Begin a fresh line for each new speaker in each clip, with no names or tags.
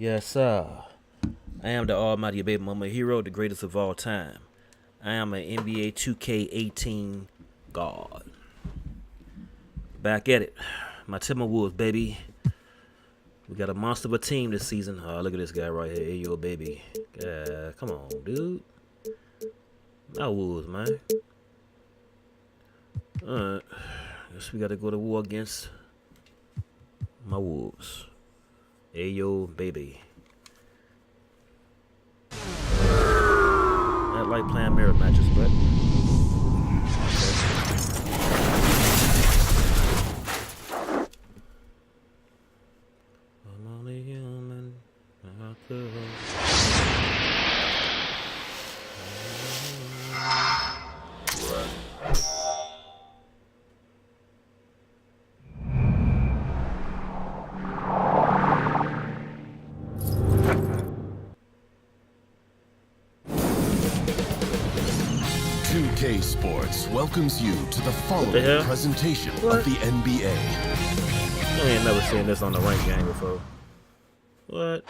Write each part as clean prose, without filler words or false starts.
Yes, sir. I am the almighty baby mama hero, the greatest of all time. I am an NBA 2K18 god. Back at it. My Timberwolves, baby. We got a monster of a team this season. Oh, look at this guy right here. Hey, yo, baby. Come on, dude. My Wolves, man. Alright. Guess we got to go to war against my Wolves. Hey, yo, baby. I like playing mirror matches, but I'm only human. I could.
2K Sports welcomes you to the following presentation of the NBA.
I ain't never seen this on the ranked game before. What?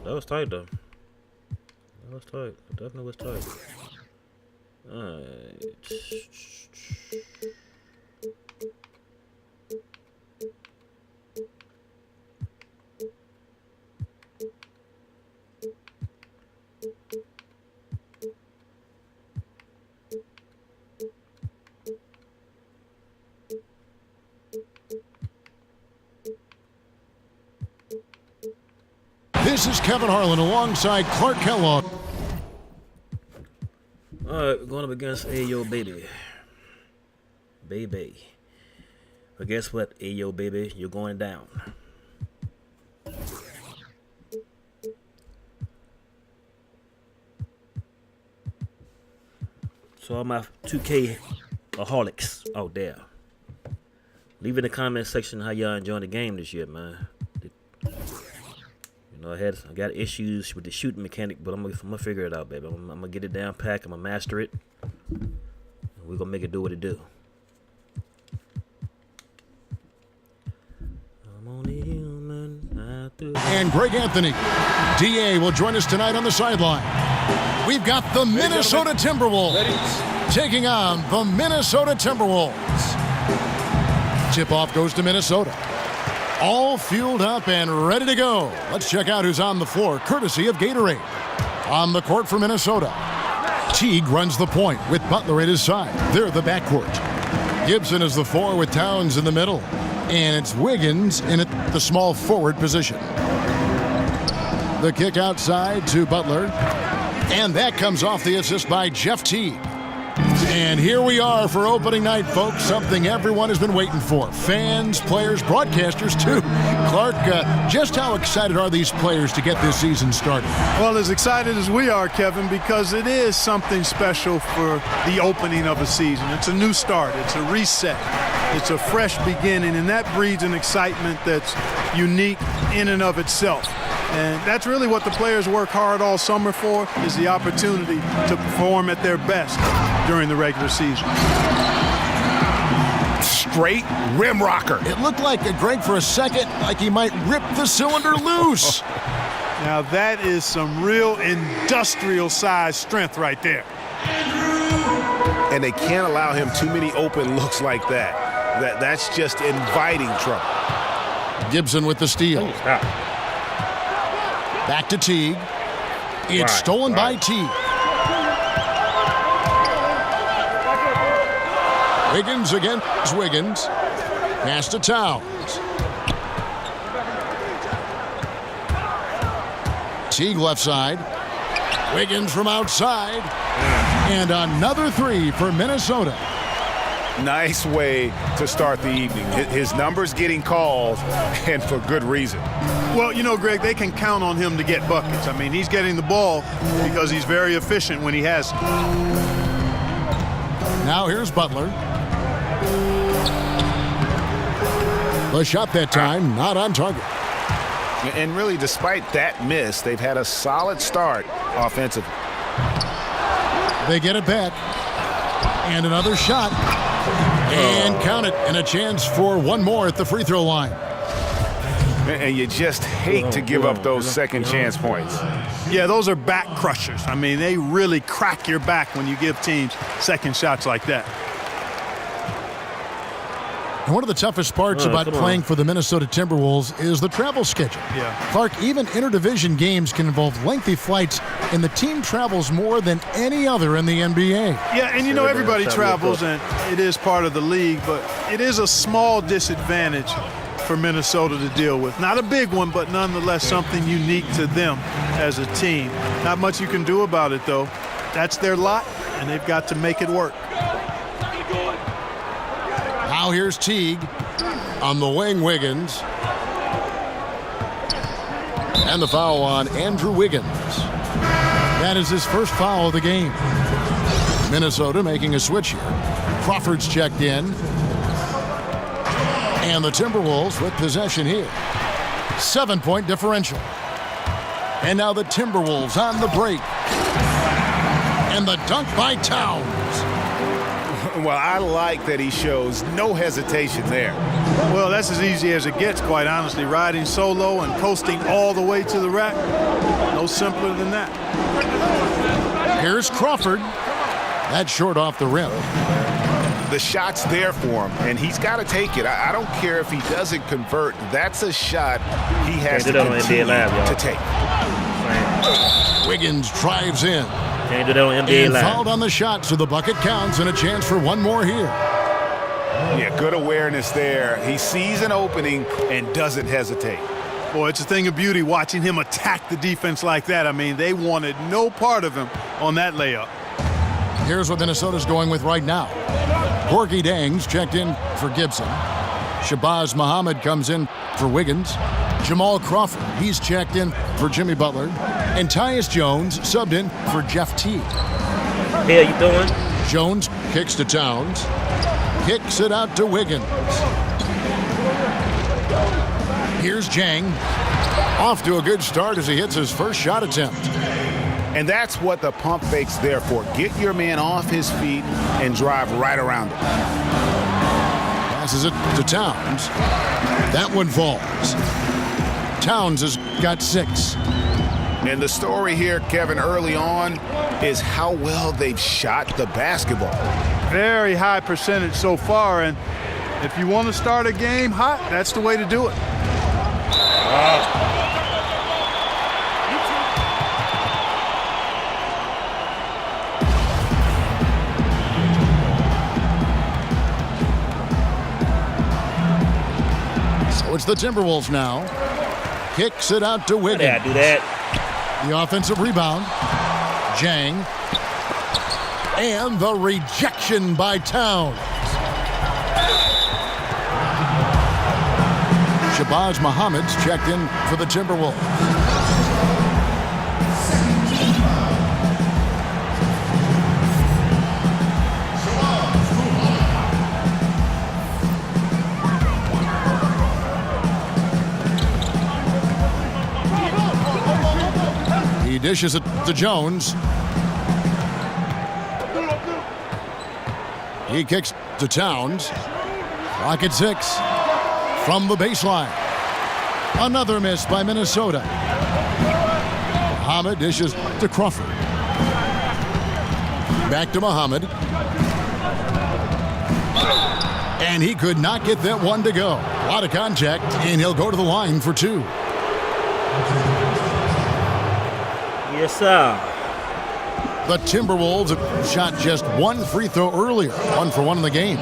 That was tight though. That was tight. It definitely was tight. Alright.
This is Kevin Harlan alongside Clark Kellogg.
Alright, we're going up against Ayo Baby. Baby. But guess what, Ayo Baby? You're going down. So all my 2K-aholics out there. Leave in the comment section how y'all enjoying the game this year, man. You know, I got issues with the shooting mechanic, but I'm gonna figure it out, baby. I'm gonna get it down pack. I'm gonna master it. And we're gonna make it do what it do. I'm only human.
And Greg Anthony, DA, will join us tonight on the sideline. We've got the Minnesota Timberwolves taking on the Minnesota Timberwolves. Tip-off goes to Minnesota. All fueled up and ready to go. Let's check out who's on the floor, courtesy of Gatorade. On the court for Minnesota, Teague runs the point with Butler at his side. They're the backcourt. Gibson is the four with Towns in the middle. And it's Wiggins in the small forward position. The kick outside to Butler. And that comes off the assist by Jeff Teague. And here we are for opening night, folks. Something everyone has been waiting for. Fans, players, broadcasters, too. Clark, just how excited are these players to get this season started?
Well, as excited as we are, Kevin, because it is something special for the opening of a season. It's a new start. It's a reset. It's a fresh beginning, and that breeds an excitement that's unique in and of itself. And that's really what the players work hard all summer for, is the opportunity to perform at their best during the regular season.
Straight rim rocker.
It looked like, Greg, for a second, like he might rip the cylinder loose.
Now that is some real industrial size strength right there.
And they can't allow him too many open looks like that. That's just inviting trouble.
Gibson with the steal. Back to Teague. It's stolen by Teague. Wiggins against Wiggins. Pass to Towns. Teague left side. Wiggins from outside. And another three for Minnesota.
Nice way to start the evening. His numbers getting called, and for good reason.
Well, you know, Greg, they can count on him to get buckets. I mean, he's getting the ball because he's very efficient when he has it.
Now here's Butler. The shot that time, not on target.
And really, despite that miss, they've had a solid start offensively.
They get it back. And another shot. And count it. And a chance for one more at the free throw line.
And you just hate to give up those second chance points.
Yeah, those are back crushers. I mean, they really crack your back when you give teams second shots like that.
And one of the toughest parts about playing for the Minnesota Timberwolves is the travel schedule.
Yeah.
Clark, even interdivision games can involve lengthy flights, and the team travels more than any other in the NBA.
Yeah, and you know everybody travels, and it is part of the league, but it is a small disadvantage for Minnesota to deal with. Not a big one, but nonetheless something unique to them as a team. Not much you can do about it, though. That's their lot, and they've got to make it work.
Now here's Teague on the wing, Wiggins. And the foul on Andrew Wiggins. That is his first foul of the game. Minnesota making a switch here. Crawford's checked in. And the Timberwolves with possession here. 7-point differential. And now the Timberwolves on the break. And the dunk by Towns.
Well, I like that he shows no hesitation there.
Well, that's as easy as it gets, quite honestly. Riding solo and coasting all the way to the rack. No simpler than that.
Here's Crawford. That's short off the rim.
The shot's there for him, and he's got to take it. I don't care if he doesn't convert. That's a shot he has to continue to take.
Wiggins drives in.
Can't do that on NBA
and
Live.
Fouled on the shot, so the bucket counts and a chance for one more here.
Yeah, good awareness there. He sees an opening and doesn't hesitate.
Boy, it's a thing of beauty watching him attack the defense like that. I mean, they wanted no part of him on that layup.
Here's what Minnesota's going with right now. Gorgie Dangs checked in for Gibson. Shabazz Muhammad comes in for Wiggins. Jamal Crawford, he's checked in for Jimmy Butler. And Tyus Jones subbed in for Jeff Teague.
Hey, how you doing?
Jones kicks to Towns. Kicks it out to Wiggins. Here's Jang. Off to a good start as he hits his first shot attempt.
And that's what the pump fake's there for. Get your man off his feet and drive right around him.
Passes it to Towns. That one falls. Towns has got 6.
And the story here, Kevin, early on is how well they've shot the basketball.
Very high percentage so far, and if you want to start a game hot, that's the way to do it.
So it's the Timberwolves now. Kicks it out to Wiggins.
Yeah, do that.
The offensive rebound. Jang. And the rejection by Towns. Shabazz Muhammad's checked in for the Timberwolves. He dishes it to Jones. He kicks to Towns. Clock at 6 from the baseline. Another miss by Minnesota. Muhammad dishes to Crawford. Back to Muhammad. And he could not get that one to go. A lot of contact, and he'll go to the line for 2.
Yes, sir.
The Timberwolves have shot just 1 free throw earlier, 1 for 1 in the game.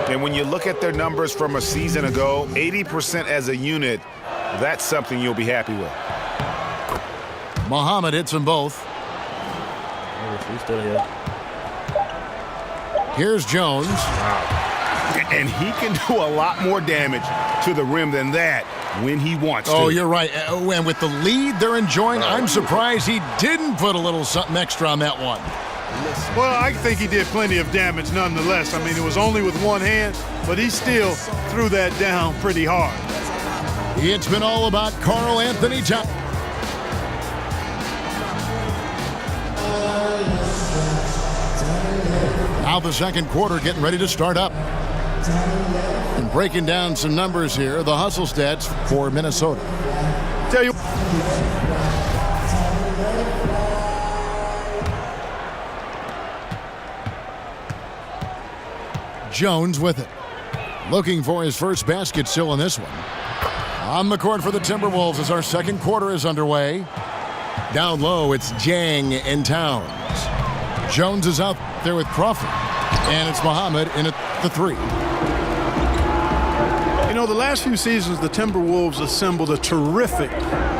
And when you look at their numbers from a season ago, 80% as a unit, that's something you'll be happy with.
Muhammad hits them both.
He's still here.
Here's Jones.
And he can do a lot more damage to the rim than that when he wants to.
Oh, you're right. And with the lead they're enjoying, I'm surprised he didn't put a little something extra on that one.
Well, I think he did plenty of damage nonetheless. I mean, it was only with one hand, but he still threw that down pretty hard.
It's been all about Karl Anthony Towns. Now the second quarter getting ready to start up. And breaking down some numbers here, the hustle stats for Minnesota.
Tell you.
Jones with it. Looking for his first basket still in this one. On the court for the Timberwolves as our second quarter is underway. Down low, it's Jang and Towns. Jones is out there with Crawford. And it's Muhammad in at the three.
You know, the last few seasons, the Timberwolves assembled a terrific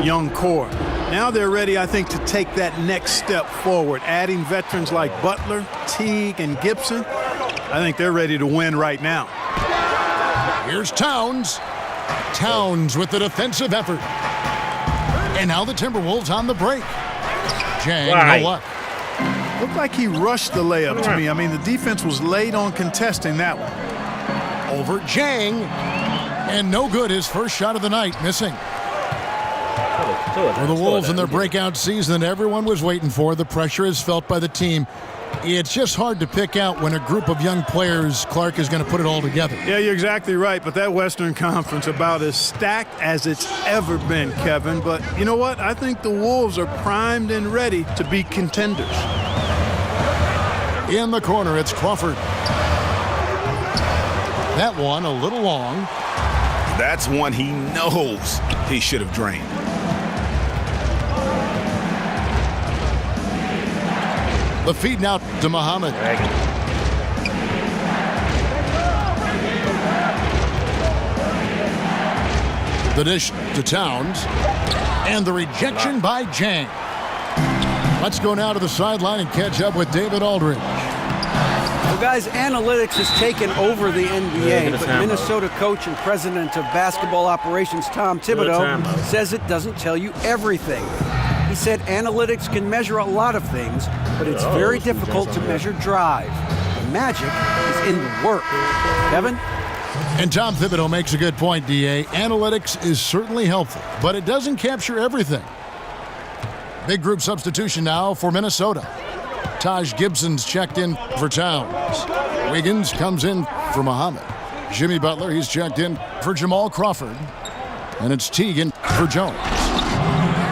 young core. Now they're ready, I think, to take that next step forward, adding veterans like Butler, Teague, and Gibson. I think they're ready to win right now.
Here's Towns. Towns with the defensive effort. And now the Timberwolves on the break. Jang, no luck.
Looked like he rushed the layup to me. I mean, the defense was late on contesting that one.
Over Jang. And no good, his first shot of the night, missing. For the Wolves in their breakout season that everyone was waiting for, the pressure is felt by the team. It's just hard to pick out when a group of young players, Clark, is going to put it all together.
Yeah, you're exactly right, but that Western Conference about as stacked as it's ever been, Kevin. But you know what? I think the Wolves are primed and ready to be contenders.
In the corner, it's Crawford. That one a little long.
That's one he knows he should have drained.
The feed now to Muhammad. The dish to Towns. And the rejection by Jang. Let's go now to the sideline and catch up with David Aldridge.
Well, guys, analytics has taken over the NBA, but Minnesota coach and president of basketball operations Tom Thibodeau says it doesn't tell you everything. He said analytics can measure a lot of things, but it's very difficult to measure drive. The magic is in the work. Kevin?
And Tom Thibodeau makes a good point, D.A. Analytics is certainly helpful, but it doesn't capture everything. Big group substitution now for Minnesota. Taj Gibson's checked in for Towns. Wiggins comes in for Muhammad. Jimmy Butler, he's checked in for Jamal Crawford. And it's Teague in for Jones.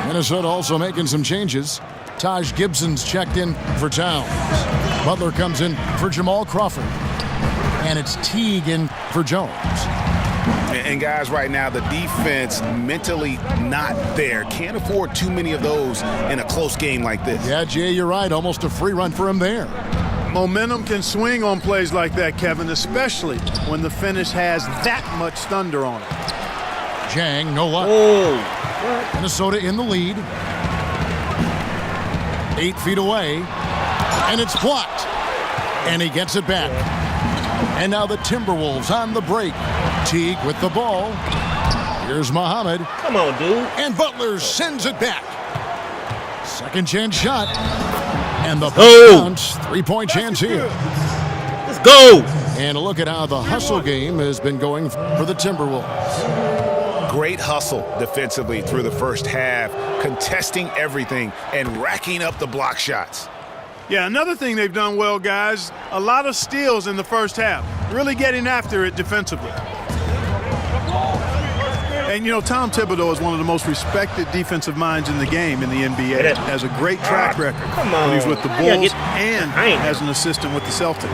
Minnesota also making some changes. Taj Gibson's checked in for Towns. Butler comes in for Jamal Crawford. And it's Teague in for Jones.
And guys, right now, the defense mentally not there. Can't afford too many of those in a close game like this.
Yeah, Jay, you're right. Almost a free run for him there.
Momentum can swing on plays like that, Kevin, especially when the finish has that much thunder on it.
Jang, no luck. Minnesota in the lead. 8 feet away. And it's blocked. And he gets it back. And now the Timberwolves on the break. Teague with the ball. Here's Muhammad.
Come on, dude.
And Butler sends it back. Second chance shot. And the bounce. 3-point chance here.
Let's go.
And a look at how the hustle game has been going for the Timberwolves.
Great hustle defensively through the first half, contesting everything and racking up the block shots.
Yeah, another thing they've done well, guys, a lot of steals in the first half, really getting after it defensively. And, you know, Tom Thibodeau is one of the most respected defensive minds in the game in the NBA. Has a great track record when he's with the Bulls and as an assistant with the Celtics.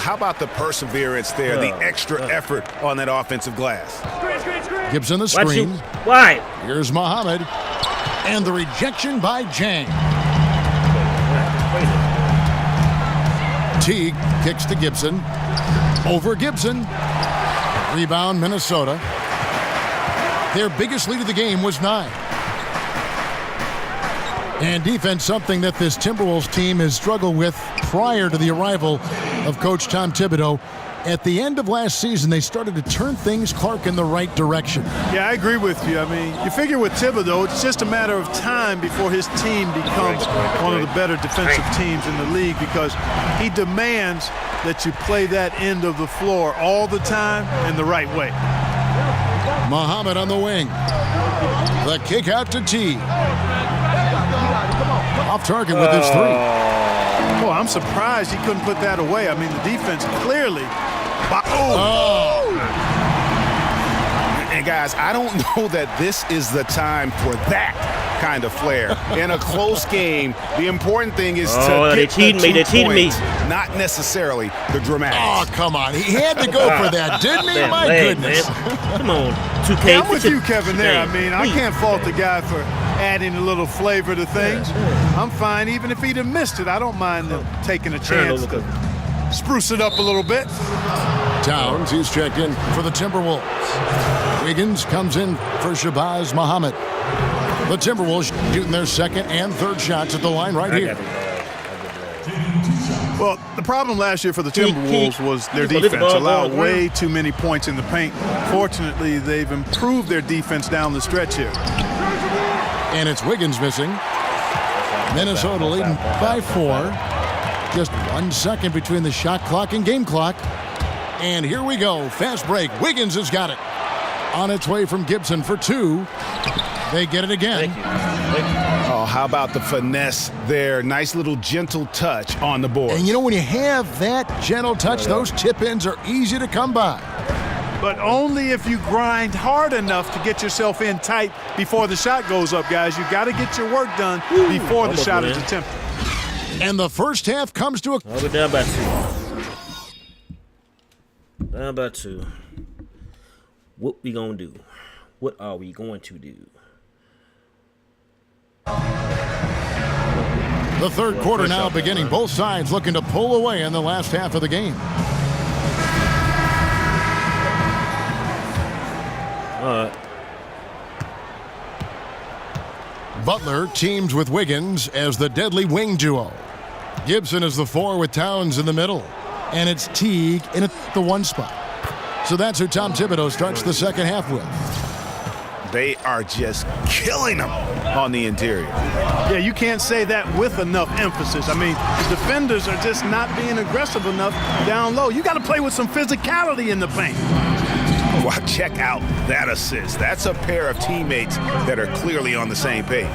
How about the perseverance there, the extra effort on that offensive glass?
Gibson the screen.
Why?
Here's Muhammad. And the rejection by Jang. Teague kicks to Gibson. Over Gibson. Rebound Minnesota. Their biggest lead of the game was 9. And defense, something that this Timberwolves team has struggled with prior to the arrival of Coach Tom Thibodeau. At the end of last season, they started to turn things, Clark, in the right direction.
Yeah, I agree with you. I mean, you figure with Thibodeau, it's just a matter of time before his team becomes one of the better defensive teams in the league because he demands that you play that end of the floor all the time and the right way.
Muhammad on the wing. The kick out to T. Off target with his 3.
Well, I'm surprised he couldn't put that away. I mean, the defense clearly
And guys, I don't know that this is the time for that kind of flair. In a close game, the important thing is to get the 2 points, not necessarily the dramatics.
Oh, come on. He had to go for that, didn't he? My goodness.
Come on, 2K.
Yeah, I'm with you, Kevin, there. I mean, I can't fault the guy for adding a little flavor to things. I'm fine. Even if he'd have missed it, I don't mind them taking a chance to spruce it up a little bit.
Towns, he's checked in for the Timberwolves. Wiggins comes in for Shabazz Muhammad. The Timberwolves shooting their second and third shots at the line right here.
Well, the problem last year for the Timberwolves was their defense allowed way too many points in the paint. Fortunately, they've improved their defense down the stretch here.
And it's Wiggins missing. Minnesota leading by 4. Just 1 second between the shot clock and game clock. And here we go. Fast break. Wiggins has got it. On its way from Gibson for 2. They get it again.
Oh, how about the finesse there? Nice little gentle touch on the board.
And you know, when you have that gentle touch, those tip-ins are easy to come by.
But only if you grind hard enough to get yourself in tight before the shot goes up, guys. You got to get your work done before the shot is attempted.
And the first half comes to a...
we're down by 2. Down by 2. What we gonna do? What are we going to do?
The third quarter now beginning. Both sides looking to pull away in the last half of the game.
All right.
Butler teams with Wiggins as the deadly wing duo. Gibson is the 4 with Towns in the middle. And it's Teague in at the 1 spot. So that's who Tom Thibodeau starts the second half with.
They are just killing them on the interior.
Yeah, you can't say that with enough emphasis. I mean, the defenders are just not being aggressive enough down low. You got to play with some physicality in the paint.
Wow, check out that assist. That's a pair of teammates that are clearly on the same page.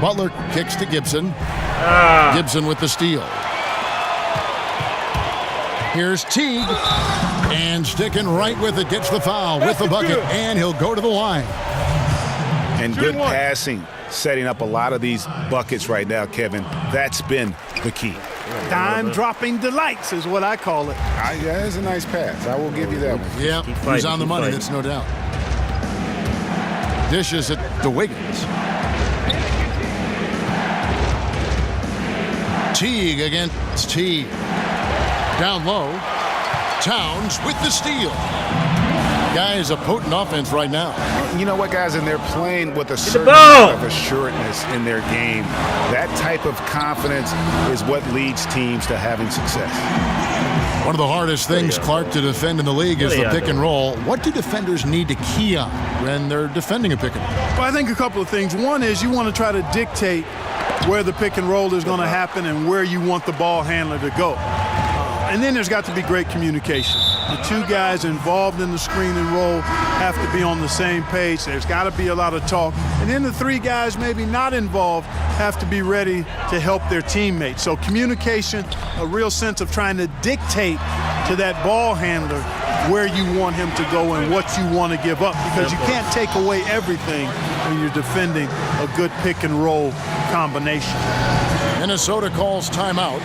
Butler kicks to Gibson. Gibson with the steal. Here's Teague. And sticking right with it, gets the foul with the bucket, and he'll go to the line.
And good passing, setting up a lot of these buckets right now, Kevin. That's been the key.
Dime-dropping delights is what I call it.
Yeah, that's a nice pass. I will give you that one.
Yeah, he's on the money, that's no doubt. Dishes it to Wiggins. Teague against Teague. Down low. Towns with the steal. Guys, a potent offense right now.
You know what, guys? And they're playing with a certain amount of assuredness in their game. That type of confidence is what leads teams to having success.
One of the hardest things, Clark, to defend in the league is the pick and roll. What do defenders need to key on when they're defending a pick and roll?
Well, I think a couple of things. One is you want to try to dictate where the pick and roll is going to happen and where you want the ball handler to go. And then there's got to be great communication. The 2 guys involved in the screen and roll have to be on the same page. There's got to be a lot of talk. And then the 3 guys maybe not involved have to be ready to help their teammates. So communication, a real sense of trying to dictate to that ball handler where you want him to go and what you want to give up, because you can't take away everything when you're defending a good pick and roll combination.
Minnesota calls timeout.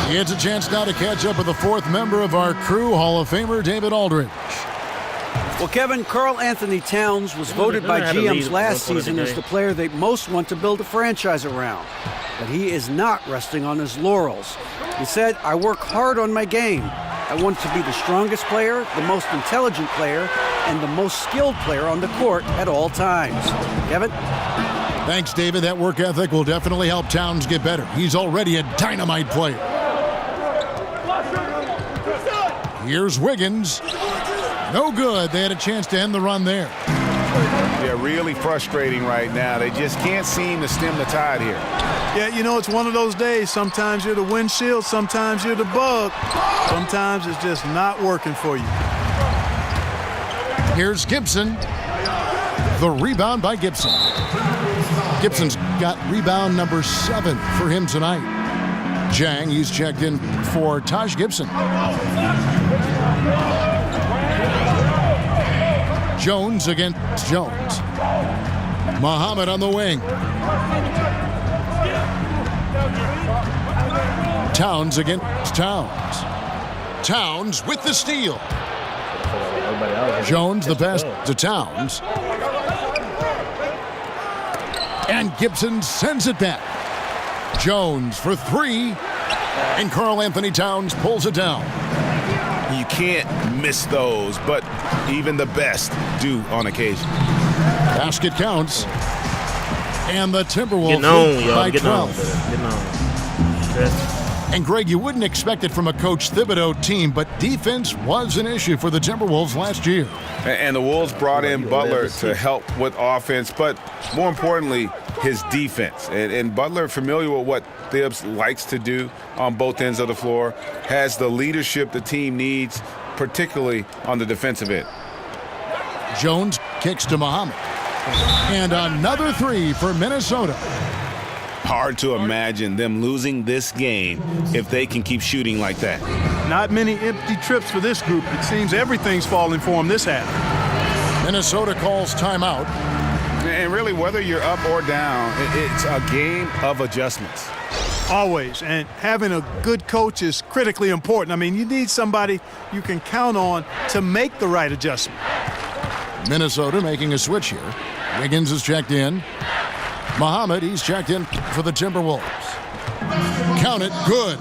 He gets a chance now to catch up with the 4th member of our crew, Hall of Famer David Aldridge.
Well, Kevin, Karl Anthony Towns was voted by GMs last season as the player they most want to build a franchise around. But he is not resting on his laurels. He said, "I work hard on my game. I want to be the strongest player, the most intelligent player, and the most skilled player on the court at all times." Kevin?
Thanks, David. That work ethic will definitely help Towns get better. He's already a dynamite player. Here's Wiggins. No good. They had a chance to end the run there.
Yeah, really frustrating right now. They just can't seem to stem the tide here.
Yeah, you know, it's one of those days. Sometimes you're the windshield, sometimes you're the bug. Sometimes it's just not working for you.
Here's Gibson. The rebound by Gibson. Gibson's got rebound number 7 for him tonight. Jang, he's checked in for Taj Gibson. Jones against Jones. Muhammad on the wing. Towns against Towns. Towns with the steal. Jones the pass to Towns. And Gibson sends it back. Jones for three. And Karl Anthony Towns pulls it down.
You can't miss those, but even the best do on occasion.
Basket counts. And the Timberwolves by 12. And Greg, you wouldn't expect it from a Coach Thibodeau team, but defense was an issue for the Timberwolves last year.
And the Wolves brought in Butler to help with offense, but more importantly, his defense. And Butler, familiar with what Thibs likes to do on both ends of the floor, has the leadership the team needs, particularly on the defensive end.
Jones kicks to Muhammad. And another three for Minnesota.
Hard to imagine them losing this game if they can keep shooting like that.
Not many empty trips for this group. It seems everything's falling for them this half.
Minnesota calls timeout.
And really, whether you're up or down, it's a game of adjustments.
Always. And having a good coach is critically important. I mean, you need somebody you can count on to make the right adjustment.
Minnesota making a switch here. Wiggins is checked in. Muhammad, he's checked in for the Timberwolves. Count it, good.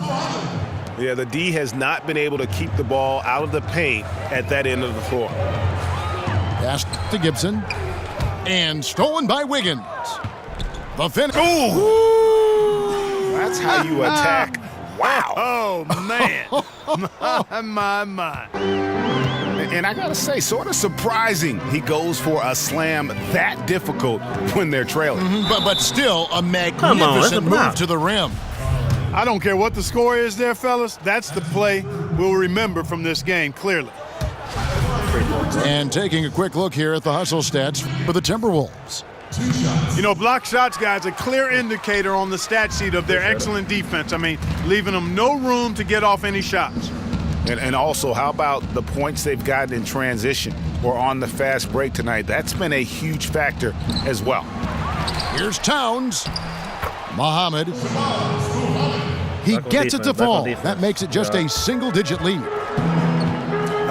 Yeah, the D has not been able to keep the ball out of the paint at that end of the floor.
Pass to Gibson. And stolen by Wiggins. The finish.
Ooh! That's how you attack. Wow.
Oh, man. my.
And I got to say, sort of surprising he goes for a slam that difficult when they're trailing.
But still a magnificent move to the rim.
I don't care what the score is there, fellas. That's the play we'll remember from this game, clearly.
And taking a quick look here at the hustle stats for the Timberwolves.
You know, block shots, guys, a clear indicator on the stat sheet of their excellent defense. I mean, leaving them no room to get off any shots.
And also, how about the points they've gotten in transition or on the fast break tonight? That's been a huge factor as well.
Here's Towns. Muhammad. He gets it to fall. That makes it just a single-digit lead.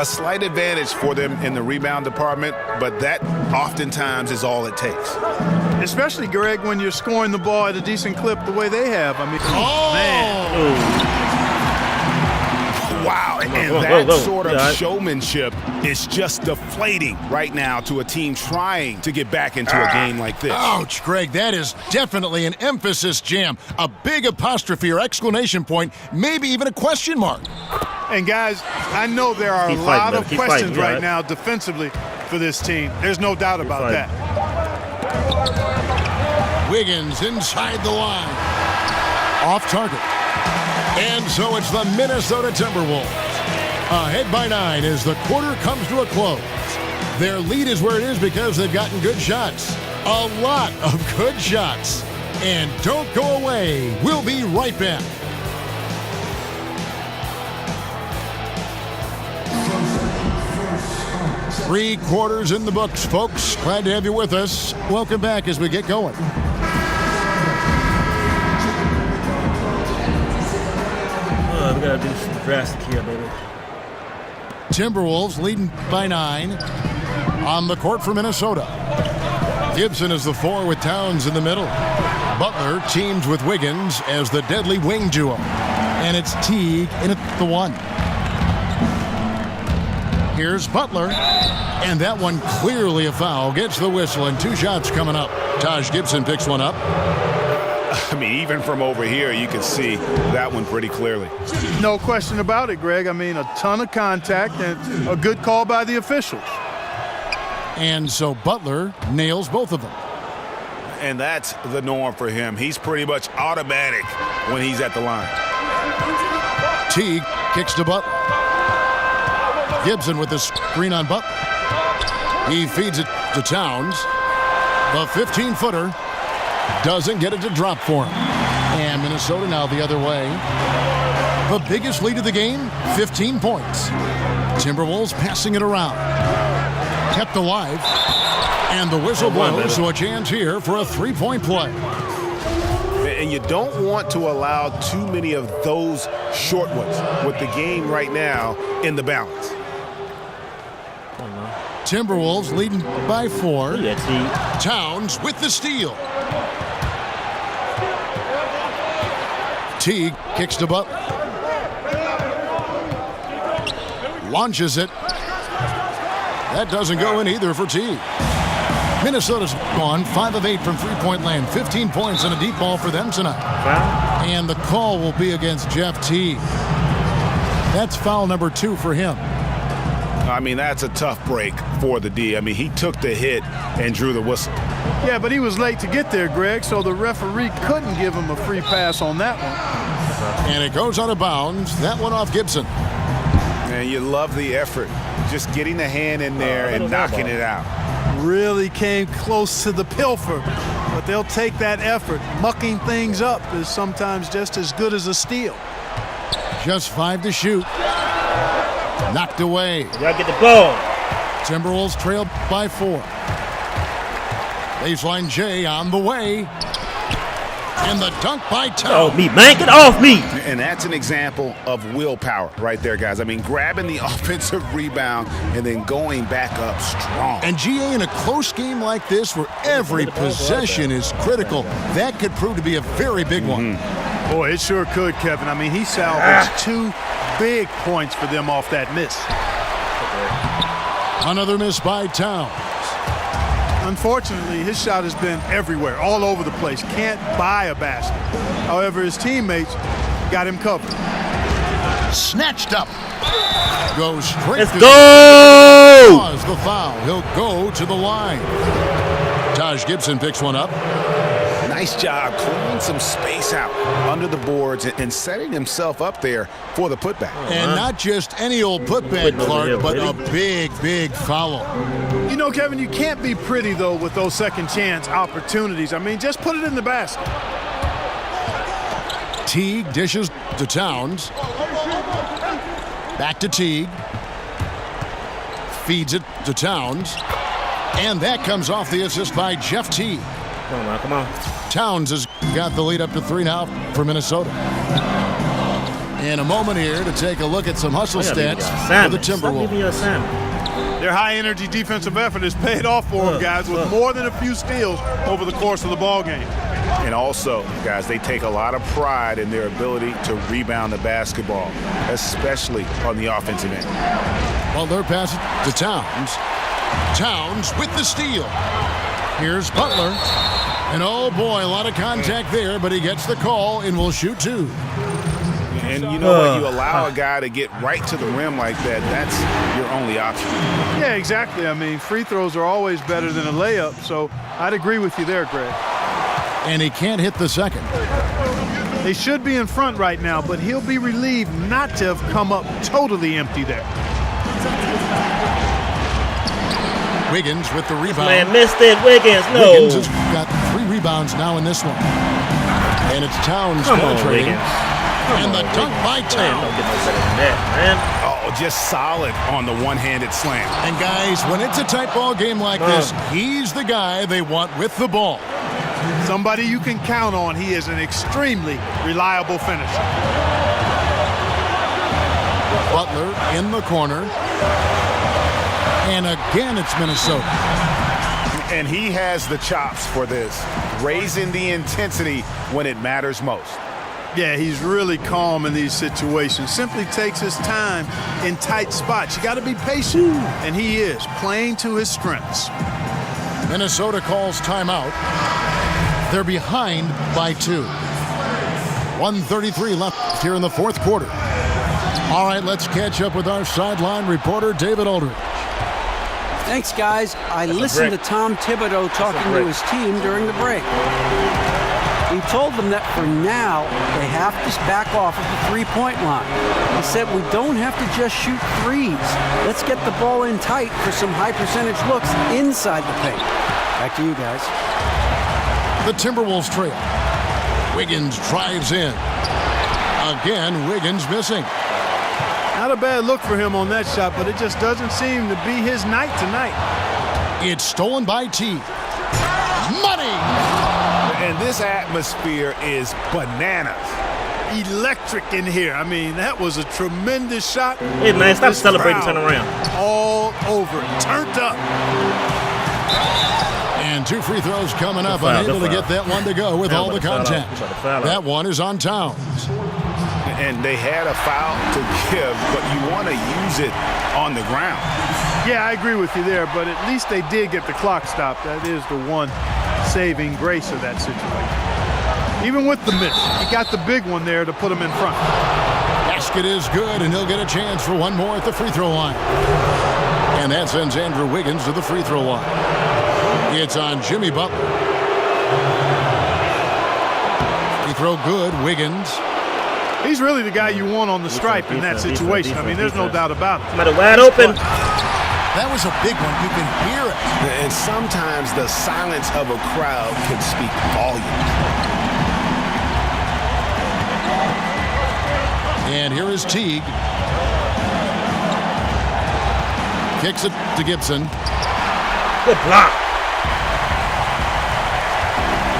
A slight advantage for them in the rebound department, but that oftentimes is all it takes.
Especially, Greg, when you're scoring the ball at a decent clip the way they have. I mean, man.
Wow, and that sort of showmanship is just deflating right now to a team trying to get back into a game like this.
Ouch, Greg, that is definitely an emphasis jam. A big apostrophe or exclamation point, maybe even a question mark.
And guys, I know there are a lot of questions right now defensively for this team. There's no doubt about that.
Wiggins inside the line. Off target. And so it's the Minnesota Timberwolves. Ahead by 9 as the quarter comes to a close. Their lead is where it is because they've gotten good shots. A lot of good shots. And don't go away. We'll be right back. Three quarters in the books, folks. Glad to have you with us. Welcome back as we get going.
We gotta do some drastic here, baby.
Timberwolves leading by 9 on the court for Minnesota. Gibson is the 4 with Towns in the middle. Butler teams with Wiggins as the deadly wing duo. And it's Teague in at the 1. Here's Butler. And that one clearly a foul. Gets the whistle and 2 shots coming up. Taj Gibson picks one up.
I mean, even from over here, you can see that one pretty clearly.
No question about it, Greg. I mean, a ton of contact and a good call by the officials.
And so Butler nails both of them.
And that's the norm for him. He's pretty much automatic when he's at the line.
Teague kicks to Butler. Gibson with the screen on Butler. He feeds it to Towns. The 15-footer doesn't get it to drop for him. And Minnesota now the other way. The biggest lead of the game, 15 points. Timberwolves passing it around. Kept alive. And the whistle blows, so a chance here for a three-point play.
And you don't want to allow too many of those short ones with the game right now in the balance.
Timberwolves leading by 4.
Yeah,
Towns with the steal. Teague kicks to Butler. Launches it. That doesn't go in either for Teague. Minnesota's gone 5 of 8 from three-point land. 15 points and a deep ball for them tonight.
Foul.
And the call will be against Jeff Teague. That's foul number 2 for him.
I mean, that's a tough break for the D. I mean, he took the hit and drew the whistle.
Yeah, but he was late to get there, Greg, so the referee couldn't give him a free pass on that one.
And it goes out of bounds. That one off Gibson.
And you love the effort, just getting the hand in there and knocking it out.
Really came close to the pilfer, but they'll take that effort. Mucking things up is sometimes just as good as a steal.
Just 5 to shoot. Knocked away.
Y'all get the ball.
Timberwolves trailed by 4. Baseline J on the way. And the dunk by Towns.
Oh, me, man, get off me.
And that's an example of willpower right there, guys. I mean, grabbing the offensive rebound and then going back up strong.
And GA, in a close game like this where every possession is critical, that could prove to be a very big one.
Boy, it sure could, Kevin. I mean, he salvaged 2 big points for them off that miss.
Another miss by Towns.
Unfortunately, his shot has been everywhere, all over the place. Can't buy a basket. However, his teammates got him covered.
Snatched up. Goes straight
Let's
to
go!
the foul. He'll go to the line. Taj Gibson picks one up.
Nice job clearing some space out under the boards and setting himself up there for the putback.
And not just any old putback, Clark, but a big, big foul.
You know, Kevin, you can't be pretty, though, with those second chance opportunities. I mean, just put it in the basket.
Teague dishes to Towns. Back to Teague. Feeds it to Towns. And that comes off the assist by Jeff Teague.
Come on, come on.
Towns has got the lead up to 3 now for Minnesota. In a moment here to take a look at some hustle stats for the Timberwolves.
Their high-energy defensive effort has paid off for them, guys, with more than a few steals over the course of the ball game.
And also, guys, they take a lot of pride in their ability to rebound the basketball, especially on the offensive end.
Butler passes to Towns. Towns with the steal. Here's Butler. And oh boy, a lot of contact there, but he gets the call and will shoot 2.
And you know what? You allow a guy to get right to the rim like that, that's your only option.
Yeah, exactly. I mean, free throws are always better than a layup, so I'd agree with you there, Greg.
And he can't hit the second.
They should be in front right now, but he'll be relieved not to have come up totally empty there.
Wiggins with the rebound.
Man, missed it, Wiggins. No.
Wiggins has got 3 rebounds now in this one. And it's Towns penetrating. And the dunk by Towns.
Don't get no better than that, man.
Oh, just solid on the one-handed slam.
And guys, when it's a tight ball game like this, he's the guy they want with the ball.
Somebody you can count on. He is an extremely reliable finisher.
Butler in the corner. And again, it's Minnesota.
And he has the chops for this, raising the intensity when it matters most.
Yeah, he's really calm in these situations. Simply takes his time in tight spots. You got to be patient, and he is playing to his strengths.
Minnesota calls timeout. They're behind by 2. 1:33 left here in the 4th quarter. All right, let's catch up with our sideline reporter, David Aldridge.
Thanks, guys. I listened to Tom Thibodeau talking to his team during the break. He told them that for now, they have to back off of the three-point line. He said, we don't have to just shoot threes. Let's get the ball in tight for some high-percentage looks inside the paint. Back to you guys.
The Timberwolves trail. Wiggins drives in. Again, Wiggins missing.
Not a bad look for him on that shot, but it just doesn't seem to be his night tonight.
It's stolen by T. Money!
And this atmosphere is bananas.
Electric in here. I mean, that was a tremendous shot.
Hey, man, stop celebrating, turn around.
All over, turned up.
And 2 free throws coming up, unable to get that one to go with all the contact. That one is on Towns.
And they had a foul to give, but you want to use it on the ground.
Yeah, I agree with you there, but at least they did get the clock stopped. That is the one saving grace of that situation. Even with the miss, he got the big one there to put him in front.
Basket is good, and he'll get a chance for one more at the free throw line. And that sends Andrew Wiggins to the free throw line. It's on Jimmy Butler. Free throw good, Wiggins.
He's really the guy you want on the stripe in that situation. I mean, there's no doubt about it.
Somebody wide open.
That was a big one. You can hear it.
And sometimes the silence of a crowd can speak volumes.
And here is Teague. Kicks it to Gibson.
Good block.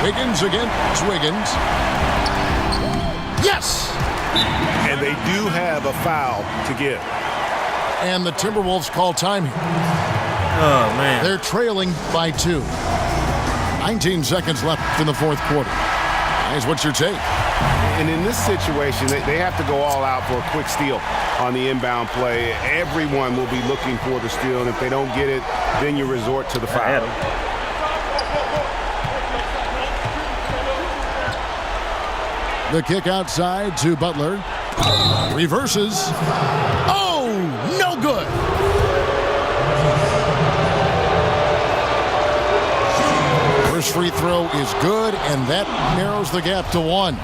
Wiggins against Wiggins. Yes!
And they do have a foul to give.
And the Timberwolves call time here.
Oh, man.
They're trailing by 2. 19 seconds left in the fourth quarter. Guys, what's your take?
And in this situation, they have to go all out for a quick steal on the inbound play. Everyone will be looking for the steal, and if they don't get it, then you resort to the foul.
The kick outside to Butler. Reverses. Oh, no good. First free throw is good, and that narrows the gap to 1.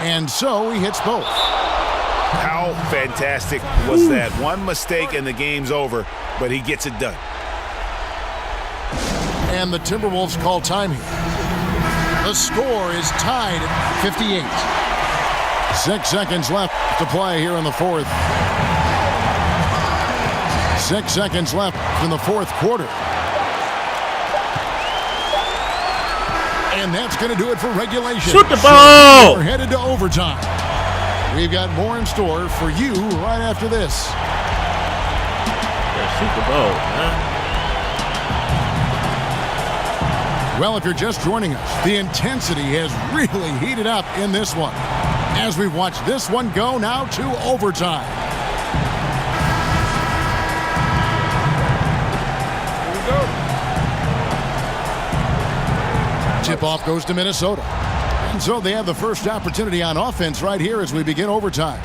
And so he hits both.
How fantastic was that? One mistake and the game's over, but he gets it done.
And the Timberwolves call time here. The score is tied at 58. 6 seconds left to play here in the fourth. 6 seconds left in the fourth quarter. And that's going to do it for regulation.
Shoot the ball!
So we're headed to overtime. We've got more in store for you right after this.
Yeah, shoot the ball, man.
Well, if you're just joining us, the intensity has really heated up in this one. As we watch this one go now to overtime. Here we go. Tip-off goes to Minnesota. And so they have the first opportunity on offense right here as we begin overtime.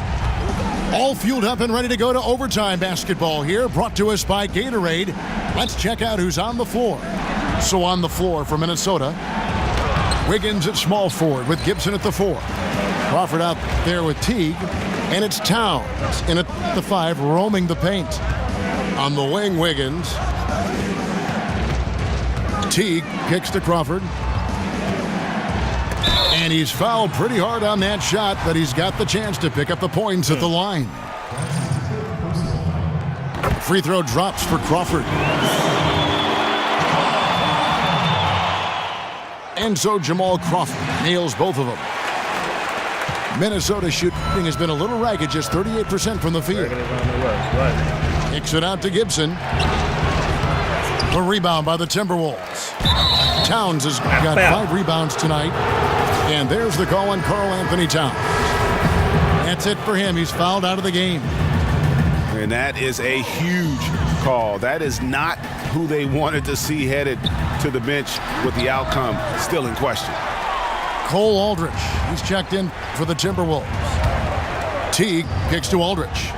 All fueled up and ready to go to overtime basketball here, brought to us by Gatorade. Let's check out who's on the floor. So on the floor for Minnesota, Wiggins at small forward with Gibson at the 4. Crawford out there with Teague, and it's Towns in at the 5, roaming the paint. On the wing, Wiggins. Teague kicks to Crawford. And he's fouled pretty hard on that shot, but he's got the chance to pick up the points at the line. Free throw drops for Crawford. And so Jamal Crawford nails both of them. Minnesota shooting has been a little ragged, just 38% from the field. Kicks it out to Gibson. The rebound by the Timberwolves. Towns has got 5 rebounds tonight. And there's the call on Karl Anthony Towns. That's it for him. He's fouled out of the game.
And that is a huge call. That is not who they wanted to see headed to the bench with the outcome still in question.
Cole Aldrich, he's checked in for the Timberwolves. Teague kicks to Aldrich.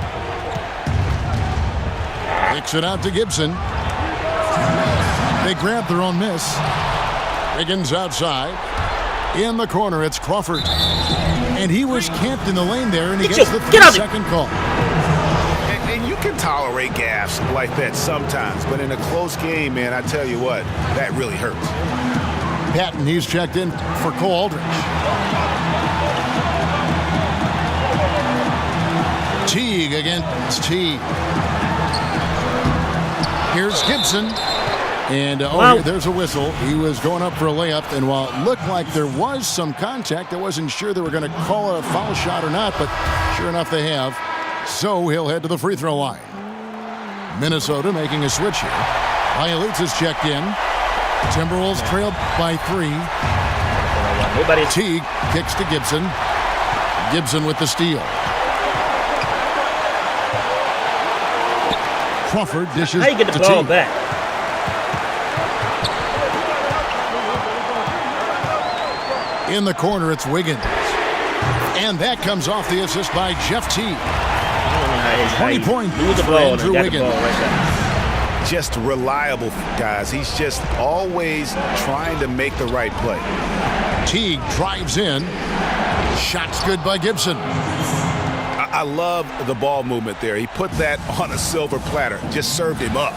Kicks it out to Gibson. They grab their own miss. Wiggins outside. In the corner, it's Crawford. And he was camped in the lane there, and he gets the 3-second call.
And you can tolerate gaffes like that sometimes, but in a close game, man, I tell you what, that really hurts.
Patton, he's checked in for Cole Aldrich. Teague against Teague. Here's Gibson. And there's a whistle. He was going up for a layup, and while it looked like there was some contact, I wasn't sure they were going to call it a foul shot or not, but sure enough they have. So he'll head to the free throw line. Minnesota making a switch here. Bielitz is checked in. Timberwolves trail by 3. Teague kicks to Gibson. Gibson with the steal. Crawford dishes
How you get the
to
ball
Teague.
back?
In the corner, it's Wiggins. And that comes off the assist by Jeff Teague. 20-point for Andrew Wiggins.
Just reliable, guys. He's just always trying to make the right play.
Teague drives in. Shot's good by Gibson.
I love the ball movement there. He put that on a silver platter. Just served him up.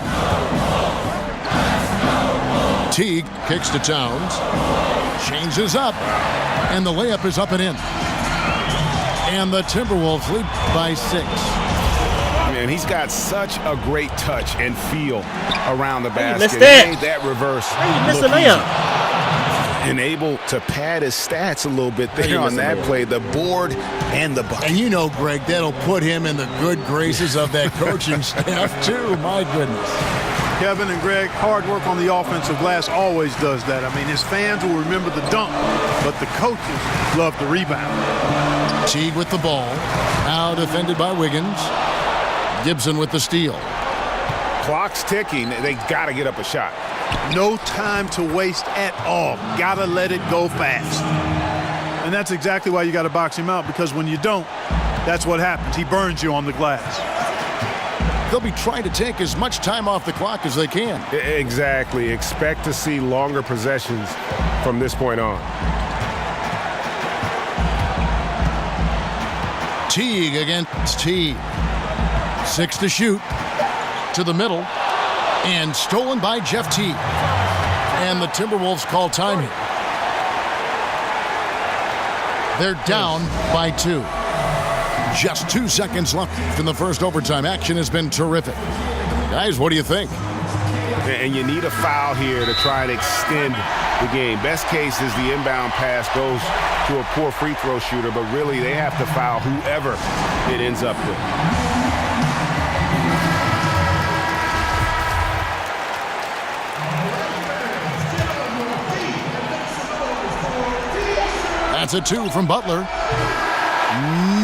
Teague kicks to Towns. Changes up. And the layup is up and in. And the Timberwolves lead by 6.
Man, he's got such a great touch and feel around the basket.
Missed that.
He made that reverse.
How you missed the layup?
And able to pad his stats a little bit there on that play. The board and the bucket.
And you know, Greg, that'll put him in the good graces of that coaching staff, too. My goodness.
Kevin and Greg, hard work on the offensive glass always does that. I mean, his fans will remember the dunk, but the coaches love the rebound.
Teague with the ball. Now defended by Wiggins. Gibson with the steal.
Clock's ticking. They got to get up a shot.
No time to waste at all. Got to let it go fast. And that's exactly why you got to box him out, because when you don't, that's what happens. He burns you on the glass.
They'll be trying to take as much time off the clock as they can.
Exactly. Expect to see longer possessions from this point on.
Teague against Teague. 6 to shoot. To the middle. And stolen by Jeff Teague. And the Timberwolves call time here. They're down by 2. Just 2 seconds left in the first overtime. Action has been terrific. Guys, what do you think?
And you need a foul here to try and extend the game. Best case is the inbound pass goes to a poor free throw shooter, but really they have to foul whoever it ends up with.
That's a 2 from Butler.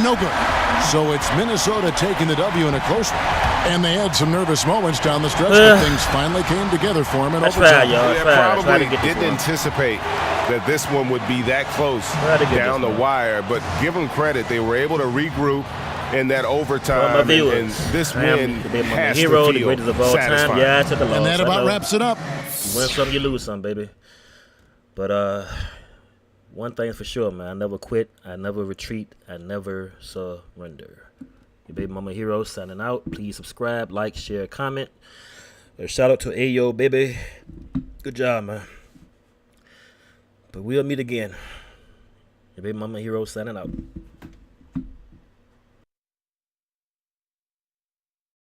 No good. So it's Minnesota taking the W in a close one. And they had some nervous moments down the stretch, but things finally came together for them in overtime.
Probably didn't anticipate that this one would be that close down the wire, but give them credit. They were able to regroup in that overtime, and this win has to feel
the greatest of all time. Yeah, I took a loss.
And that about wraps it up.
You win some, you lose some, baby. But one thing's for sure, man. I never quit. I never retreat. I never surrender. Your Baby Mama Heroes signing out. Please subscribe, like, share, comment. A shout out to Ayo, baby. Good job, man. But we'll meet again. Your Baby Mama Heroes signing out.